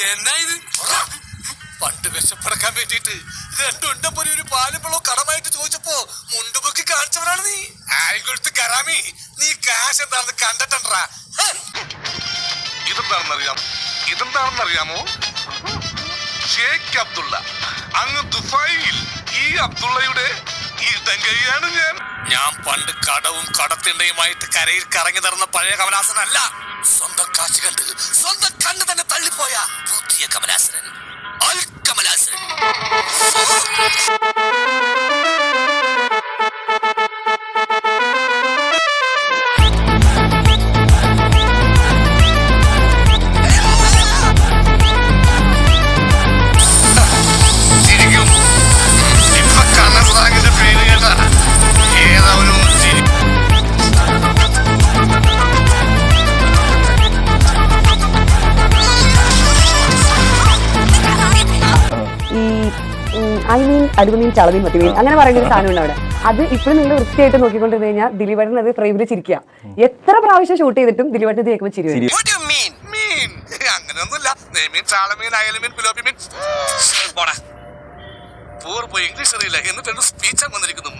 എന്നാ ഇത്? പണ്ട് വിശപ്പടക്കാൻ വേണ്ടിട്ട് രണ്ടുണ്ടപ്പോ ഒരു പാലുമ്പളോ കടമായിട്ട് ചോദിച്ചപ്പോ മുണ്ടുപൊക്കി കാണിച്ചവരാണ് നീ. ആരും കൊടുത്ത് കറാമി, നീ കാശ് എന്താണെന്ന് കണ്ടിട്ടുണ്ടാ? ഇതെന്താണെന്നറിയാമോ? ഷേഖ് അബ്ദുള്ള. അങ്ങ് ദുബായിൽ ഈ അബ്ദുള്ളയുടെ ഇടങ്കൈയാണ് ഞാൻ. ഞാൻ പണ്ട് കടവും കടത്തിണ്ടയുമായിട്ട് കരയിൽ കറങ്ങി നടന്ന പഴയ കമലാസനല്ല. സ്വന്തം കാശ് കണ്ട് സ്വന്തം കണ്ണ് തന്നെ തള്ളിപ്പോയ പുതിയ കമലാസനൻ, അൽ കമലാസനൻ. അടുമീൻ ചളമീൻ മത്തിമീൻ അങ്ങനെ പറയുന്ന ഒരു സാധനം ഉണ്ട് അവിടെ. അത് ഇപ്പോഴും നിങ്ങൾ വൃത്തിയായിട്ട് നോക്കിക്കൊണ്ടിരുന്നു കഴിഞ്ഞാൽ ദിലീപേട്ടൻ അത് ഫ്രെയിമിൽ ചിരിക്കുക. എത്ര പ്രാവശ്യം ഷൂട്ട് ചെയ്തിട്ടും ദിലീപേട്ടൻ കേൾക്കുമ്പോൾ ചിരി വരും. അങ്ങനെയൊന്നുമില്ല. ഇംഗ്ലീഷ് അറിയില്ല എന്നിട്ട് സ്പീച്ച് വന്നിരിക്കുന്നു.